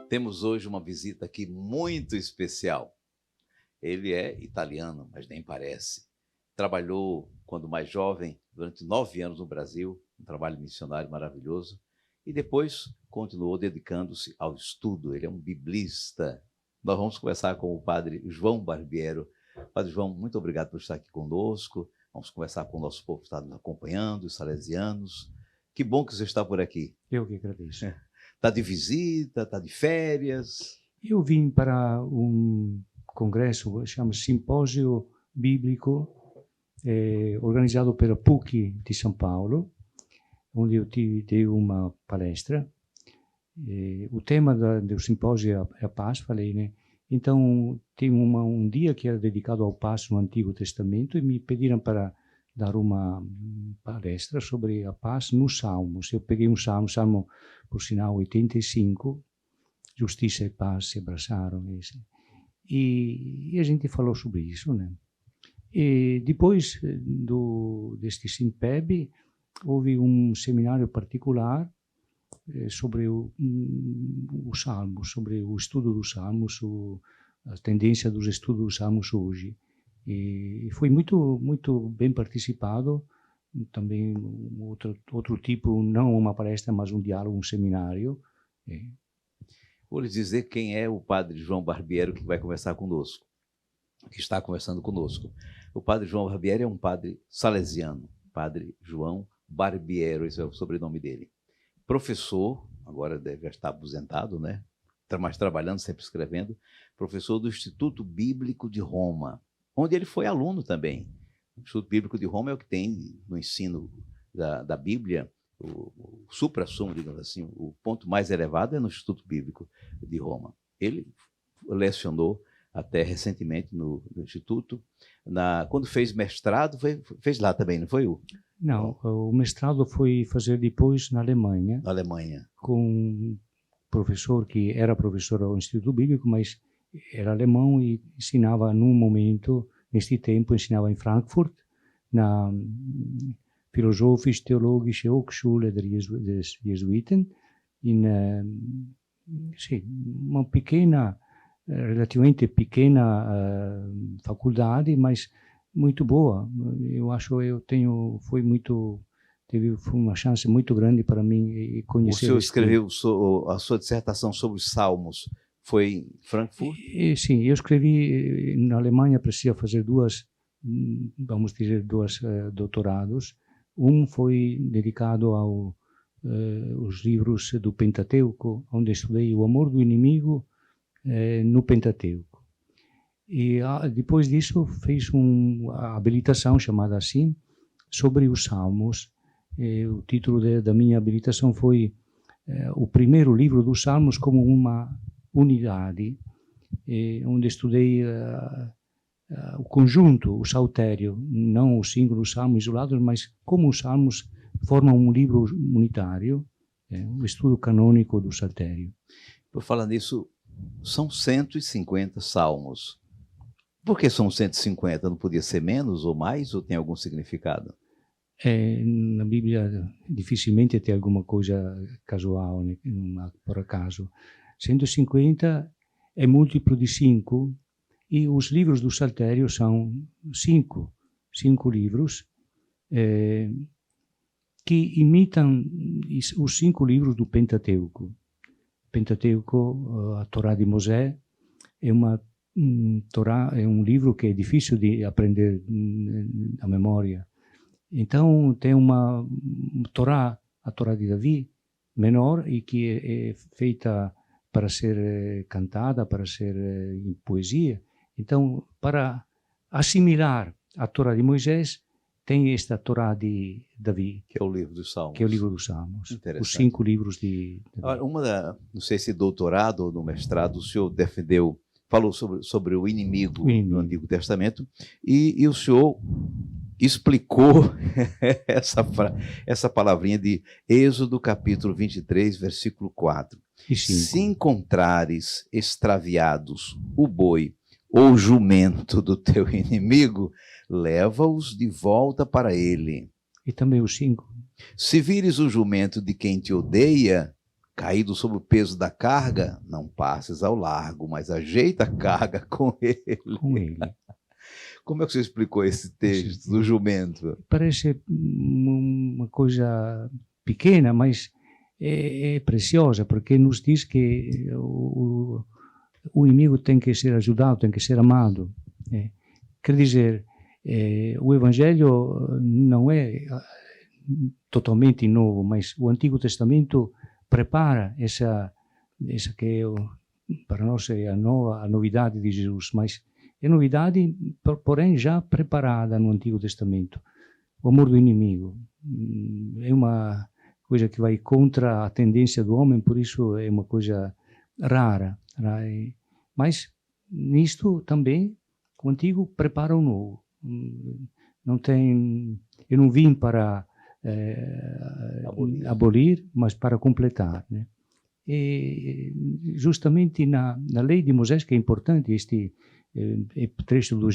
Temos hoje uma visita aqui muito especial. Ele é italiano, mas nem parece. Trabalhou, quando mais jovem, durante 9 anos no Brasil, um trabalho missionário maravilhoso, e depois continuou dedicando-se ao estudo. Ele é um biblista. Nós vamos conversar com o padre João Barbiero. Padre João, muito obrigado por estar aqui conosco. Vamos conversar com o nosso povo que está nos acompanhando, os salesianos. Que bom que você está por aqui. Eu que agradeço. Está de visita, está de férias? Eu vim para um congresso, chama-se Simpósio Bíblico, organizado pela PUC de São Paulo, onde eu dei uma palestra. O tema do simpósio é a paz, falei, né? Então, tem um dia que era dedicado ao paz no Antigo Testamento e me pediram para dar uma palestra sobre a paz nos Salmos. Eu peguei um salmo, por sinal, 85, Justiça e Paz se abraçaram. E a gente falou sobre isso, né? E depois deste Simpeb, houve um seminário particular sobre os Salmos, sobre o estudo dos Salmos, a tendência dos estudos dos Salmos hoje. E foi muito bem participado, também outro tipo, não uma palestra, mas um diálogo, um seminário. Vou lhe dizer quem é o padre João Barbiero que vai conversar conosco, que está conversando conosco. O padre João Barbiero é um padre salesiano, padre João Barbiero, esse é o sobrenome dele. Professor, agora deve estar aposentado, né? Mas trabalhando, sempre escrevendo, professor do Instituto Bíblico de Roma, onde ele foi aluno também. O Instituto Bíblico de Roma é o que tem no ensino da Bíblia, o supra-sumo, digamos assim, o ponto mais elevado é no Instituto Bíblico de Roma. Ele lecionou até recentemente no Instituto. Quando fez mestrado, fez lá também, não foi? Não, o mestrado foi fazer depois na Alemanha. Na Alemanha. Com um professor que era professor ao Instituto Bíblico, mas era alemão e ensinava neste tempo, ensinava em Frankfurt, na Philosophisch-Theologische Hochschule des Jesuiten, uma relativamente pequena faculdade, mas muito boa. Eu acho teve uma chance muito grande para mim conhecer. O senhor escreveu a sua dissertação sobre os Salmos, foi em Frankfurt? Sim, eu escrevi na Alemanha, precisa fazer dois doutorados. Um foi dedicado aos livros do Pentateuco, onde estudei o amor do inimigo no Pentateuco. E depois disso fez uma habilitação chamada assim, sobre os Salmos. O título da minha habilitação foi o primeiro livro dos Salmos como uma unidade, onde estudei o conjunto, o saltério, não os símbolos salmos isolados, mas como os salmos formam um livro unitário, o estudo canônico do saltério. Por falar nisso, são 150 salmos. Por que são 150? Não podia ser menos ou mais, ou tem algum significado? Na Bíblia dificilmente tem alguma coisa casual, né? Por acaso. 150 é múltiplo de 5, e os livros do Saltério são 5 livros que imitam os 5 livros do Pentateuco. Pentateuco, a Torá de Mosè, é um livro que é difícil de aprender à memória. Então tem uma Torá, a Torá de Davi, menor, e que é feita para ser cantada, para ser em poesia. Então, para assimilar a Torá de Moisés, tem esta Torá de Davi, que é o livro dos Salmos. Que é o livro dos Salmos. Os 5 livros de Davi. Não sei se doutorado ou no mestrado, o senhor falou sobre o inimigo no Antigo Testamento, e o senhor explicou essa palavrinha de Êxodo capítulo 23, versículo 4. Se encontrares extraviados o boi ou o jumento do teu inimigo, leva-os de volta para ele. E também os 5. Se vires o jumento de quem te odeia, caído sob o peso da carga, não passes ao largo, mas ajeita a carga com ele. Com ele. Como é que você explicou esse texto do jumento? Parece uma coisa pequena, mas é preciosa, porque nos diz que o inimigo tem que ser ajudado, tem que ser amado. Quer dizer, o Evangelho não é totalmente novo, mas o Antigo Testamento prepara essa que é, para nós é a novidade de Jesus, mas é novidade, porém já preparada no Antigo Testamento. O amor do inimigo é uma coisa que vai contra a tendência do homem, por isso é uma coisa rara. Mas nisto também o Antigo prepara o novo. Eu não vim para abolir, mas para completar, né? E justamente na lei de Moisés, que é importante, este trecho do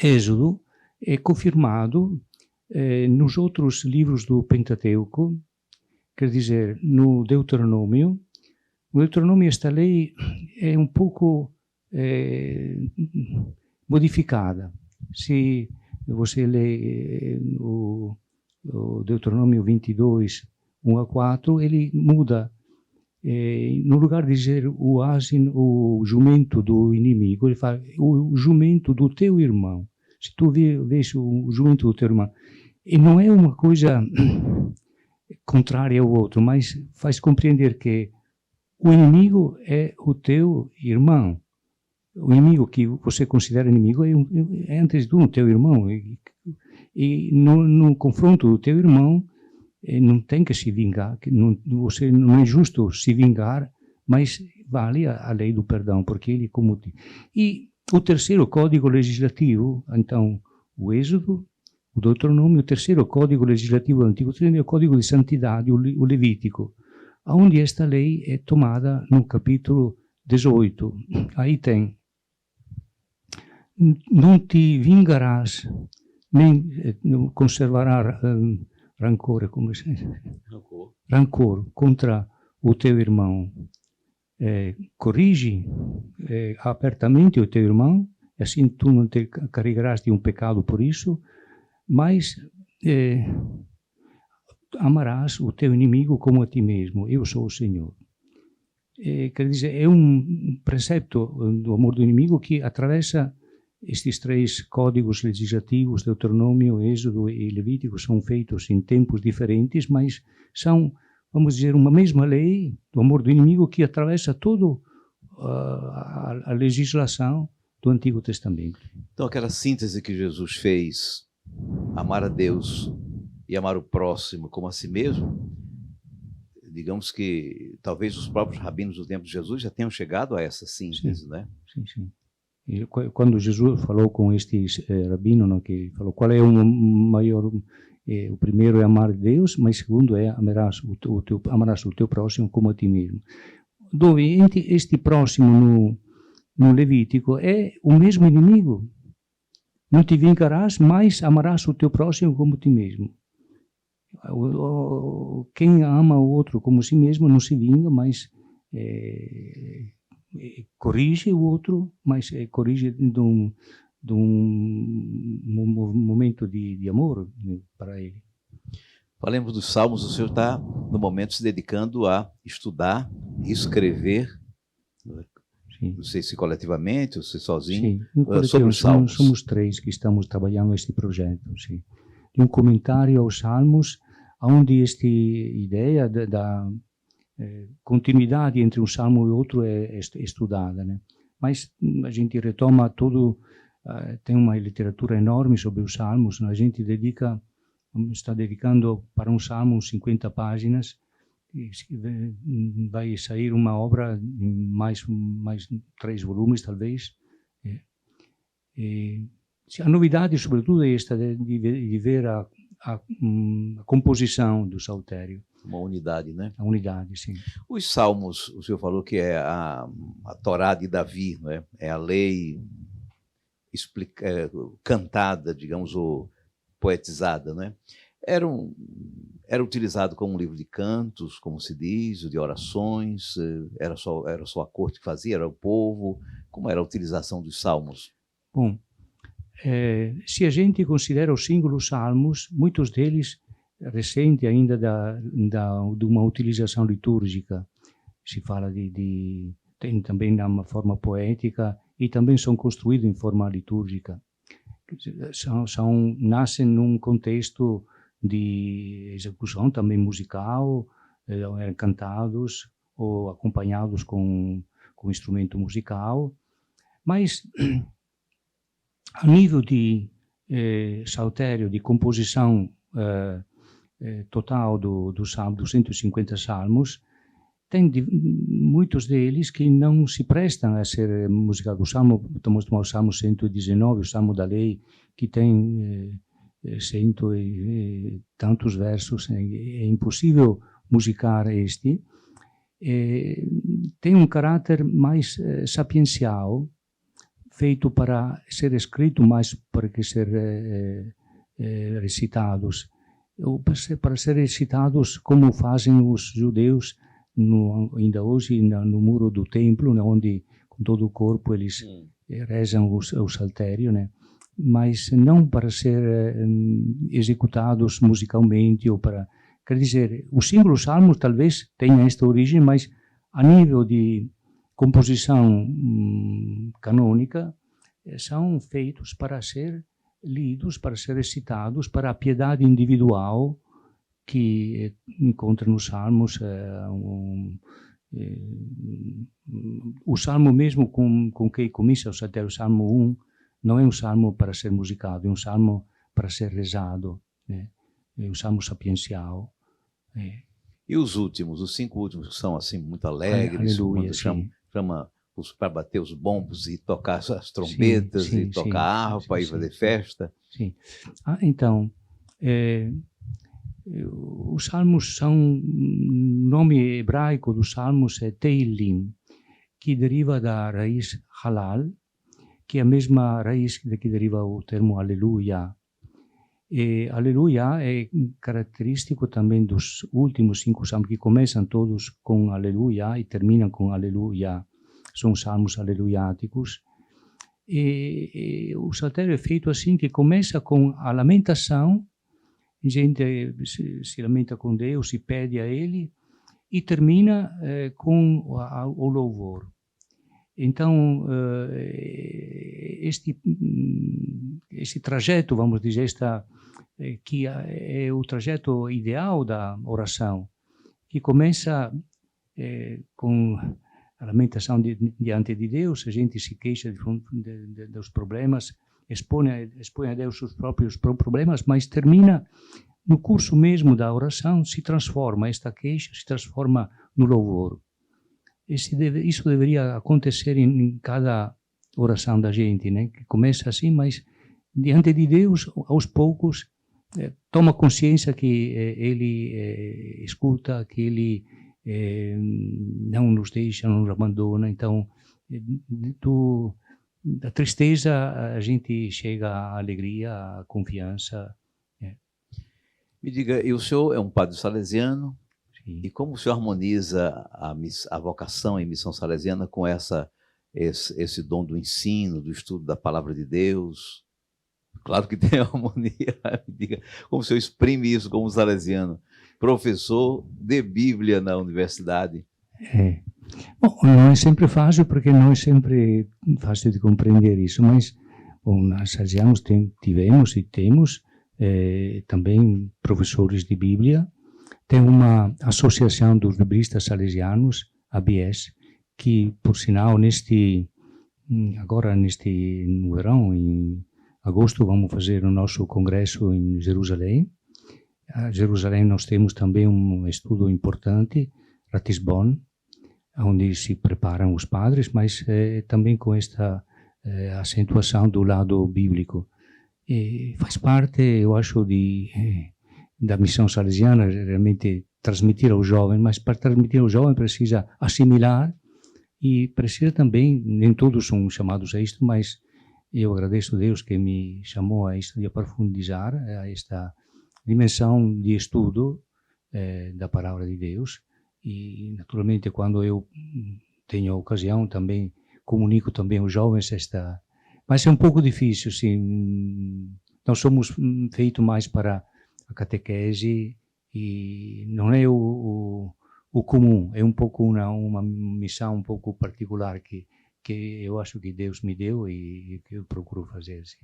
Êxodo, é confirmado nos outros livros do Pentateuco, quer dizer, no Deuteronômio. No Deuteronômio esta lei é um pouco modificada. Se você lê o Deuteronômio 22, 1 a 4, ele muda. No lugar de dizer o jumento do inimigo, ele fala o jumento do teu irmão. Se tu vês o jumento do teu irmão, e não é uma coisa contrária ao outro, mas faz compreender que o inimigo é o teu irmão. O inimigo que você considera inimigo é antes de tudo o teu irmão. E no confronto do teu irmão, não tem que se vingar, você não é justo se vingar, mas vale a lei do perdão, porque ele comute. E o terceiro código legislativo, então, o Êxodo, o Deuteronômio, o terceiro código legislativo do Antigo Testamento é o código de santidade, o Levítico, onde esta lei é tomada no capítulo 18. Aí tem: não te vingarás, nem conservarás rancor contra o teu irmão. Corrige apertamente o teu irmão, assim tu não te carregarás de um pecado por isso, mas amarás o teu inimigo como a ti mesmo. Eu sou o Senhor. Quer dizer, é um precepto do amor do inimigo que atravessa estes três códigos legislativos, Deuteronômio, Êxodo e Levítico, são feitos em tempos diferentes, mas são, vamos dizer, uma mesma lei do amor do inimigo que atravessa toda a legislação do Antigo Testamento. Então, aquela síntese que Jesus fez, amar a Deus e amar o próximo como a si mesmo, digamos que talvez os próprios rabinos do tempo de Jesus já tenham chegado a essa síntese, sim, né? Sim. E quando Jesus falou com estes rabinos, que falou qual é o maior, o primeiro é amar Deus, mas o segundo é amarás o teu próximo como a ti mesmo. Dove este próximo no Levítico é o mesmo inimigo. Não te vingarás, mas amarás o teu próximo como a ti mesmo. Quem ama o outro como a si mesmo não se vinga, mas corrige o outro, mas corrige de um momento de amor para ele. Falemos dos Salmos. O senhor está, no momento, se dedicando a estudar, escrever, sim, não sei se coletivamente ou se sozinho, sim, sobre os Salmos. Somos três que estamos trabalhando este projeto, sim. De um comentário aos Salmos, onde esta ideia da continuidade entre um salmo e outro é estudada, né? Mas a gente retoma tudo, tem uma literatura enorme sobre os salmos, a gente está dedicando para um salmo 50 páginas, vai sair uma obra em mais 3 volumes talvez. A novidade sobretudo é esta de ver a composição do saltério. Uma unidade, né? A unidade, sim. Os Salmos, o senhor falou que é a Torá de Davi, não é? É a lei cantada, digamos, ou poetizada, não é? era utilizado como um livro de cantos, como se diz, de orações? Era só a corte que fazia, era o povo? Como era a utilização dos salmos? Bom, se a gente considera os símbolos salmos, muitos deles recente ainda de uma utilização litúrgica. Se fala tem também uma forma poética e também são construídos em forma litúrgica. Nascem num contexto de execução também musical, eram cantados ou acompanhados com instrumento musical, mas a nível de saltério, de composição total dos 150 salmos, tem muitos deles que não se prestam a ser música do Salmo. Estamos tomando o Salmo 119, o Salmo da Lei, que tem cento e tantos versos. É impossível musicar este. Tem um caráter mais sapiencial, feito para ser escrito, mais para que ser recitados. Para ser recitados como fazem os judeus ainda hoje no muro do templo, né, onde com todo o corpo eles rezam o saltério, né, mas não para ser executados musicalmente ou para, quer dizer, os símbolos salmos talvez tenham esta origem, mas a nível de composição canônica são feitos para ser lidos, para ser recitados, para a piedade individual que encontra nos salmos. O salmo mesmo com que começa o saltério, o salmo 1, não é um salmo para ser musicado, é um salmo para ser rezado, né? É um salmo sapiencial. E os últimos, os 5 últimos, que são assim muito alegres, Aleluia, chama para bater os bombos e tocar as trombetas, e tocar a harpa e fazer festa. Sim. Então, os salmos são, o nome hebraico dos salmos é Teilim, que deriva da raiz halal, que é a mesma raiz de que deriva o termo aleluia. E aleluia é característico também dos últimos 5 salmos, que começam todos com aleluia e terminam com aleluia. São salmos aleluiáticos. E o saltério é feito assim, que começa com a lamentação, a gente se lamenta com Deus e pede a Ele, e termina com o louvor. Então, este trajeto, vamos dizer, que é o trajeto ideal da oração, que começa com a lamentação diante de Deus, a gente se queixa dos problemas, expõe a Deus os próprios problemas, mas termina no curso mesmo da oração, esta queixa se transforma no louvor. Isso deveria acontecer em cada oração da gente, né? Que começa assim, mas diante de Deus, aos poucos, toma consciência que Ele escuta, que Ele não nos deixa, não nos abandona. Então, da tristeza a gente chega à alegria, à confiança. Me diga, e o senhor é um padre salesiano? Sim. E como o senhor harmoniza a vocação e missão salesiana com esse dom do ensino, do estudo da palavra de Deus? Claro que tem harmonia. Me diga, como o senhor exprime isso como salesiano, professor de Bíblia na universidade? Bom, não é sempre fácil, porque não é sempre fácil de compreender isso, mas nós salesianos tivemos e temos também professores de Bíblia. Tem uma associação dos biblistas salesianos, a ABS, que, por sinal, agora no verão, em agosto, vamos fazer o nosso congresso em Jerusalém. A Jerusalém nós temos também um estudo importante, Ratisbon, onde se preparam os padres, mas também com esta acentuação do lado bíblico. Faz parte, eu acho, da missão salesiana, realmente transmitir ao jovem, mas para transmitir ao jovem precisa assimilar e precisa também, nem todos são chamados a isto, mas eu agradeço a Deus que me chamou a isto, de aprofundizar a esta dimensão de estudo da palavra de Deus. E, naturalmente, quando eu tenho a ocasião, também comunico também aos jovens esta... Mas é um pouco difícil, sim. Nós somos feitos mais para a catequese e não é o comum, é um pouco uma missão um pouco particular que eu acho que Deus me deu e que eu procuro fazer. Sim.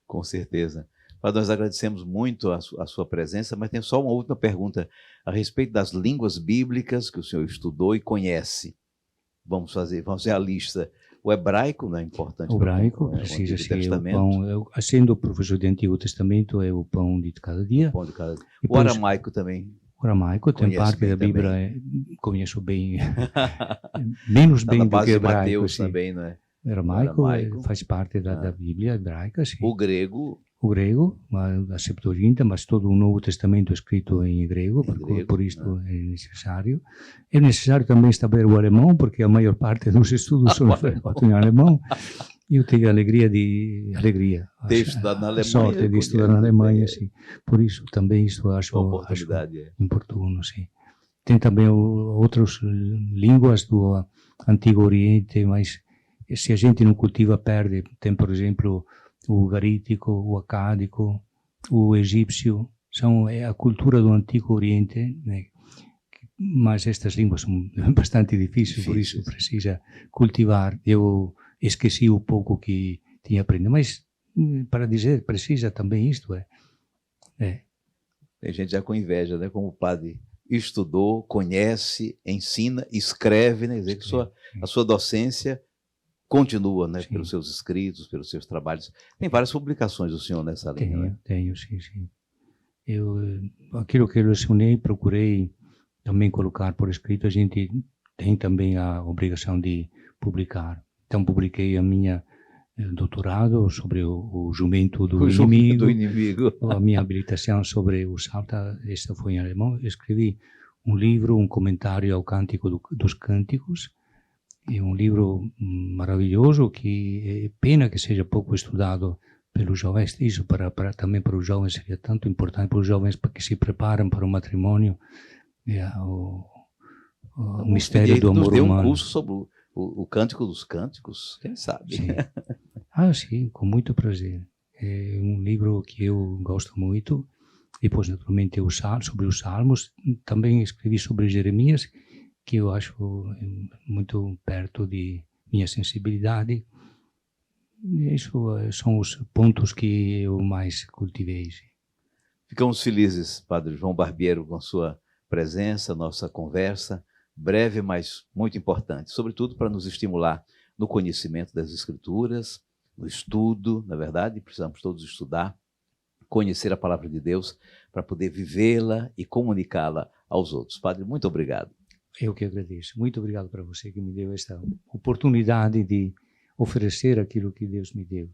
Com certeza. Padre, nós agradecemos muito a sua presença, mas tem só uma última pergunta a respeito das línguas bíblicas que o senhor estudou e conhece. Vamos fazer a lista. O hebraico não é importante? O hebraico precisa ser o pão. Sendo professor de Antigo Testamento, é o pão de cada dia. O pão de cada dia. O aramaico também. O aramaico tem parte da Bíblia, conheço bem, menos bem do que o hebraico. Mateus também, não é? O aramaico faz parte da Bíblia hebraica, sim. O grego, a Septuaginta, mas todo o Novo Testamento é escrito em grego, por isso é necessário. É necessário também saber o alemão, porque a maior parte dos estudos são feitos em alemão. Eu tenho a alegria ter estudado na Alemanha. A sorte de estudar na Alemanha, sim. Por isso também isso acho oportuno, sim. Tem também outras línguas do Antigo Oriente, mas se a gente não cultiva, perde. Tem, por exemplo, o garítico, o acádico, o egípcio. É a cultura do Antigo Oriente, né? Mas estas línguas são bastante difíceis, por isso precisa cultivar. Eu esqueci um pouco que tinha aprendido, mas para dizer, precisa também isto. Tem gente já com inveja, né? Como o padre estudou, conhece, ensina, escreve, né? Quer dizer que a sua docência continua, né? Pelos seus escritos, pelos seus trabalhos. Tem várias publicações do senhor nessa linha, né? Tenho, sim. Aquilo que eu lecionei, procurei também colocar por escrito. A gente tem também a obrigação de publicar. Então, publiquei a minha doutorado sobre o jumento do inimigo, a minha habilitação sobre o salto, esta foi em alemão. Escrevi um livro, um comentário ao Cântico dos Cânticos, é um livro maravilhoso que é pena que seja pouco estudado pelos jovens. Isso também para os jovens seria tanto importante, para os jovens que se preparam para o matrimônio, o mistério do amor humano. Um curso sobre o Cântico dos Cânticos, quem sabe? Sim. Sim, com muito prazer. É um livro que eu gosto muito. Depois, naturalmente, sobre os Salmos. Também escrevi sobre Jeremias, que eu acho muito perto de minha sensibilidade. Isso são os pontos que eu mais cultivei. Ficamos felizes, Padre João Barbiero, com sua presença, nossa conversa. Breve, mas muito importante, sobretudo para nos estimular no conhecimento das Escrituras, no estudo, na verdade, precisamos todos estudar, conhecer a Palavra de Deus para poder vivê-la e comunicá-la aos outros. Padre, muito obrigado. Eu que agradeço. Muito obrigado para você que me deu esta oportunidade de oferecer aquilo que Deus me deu.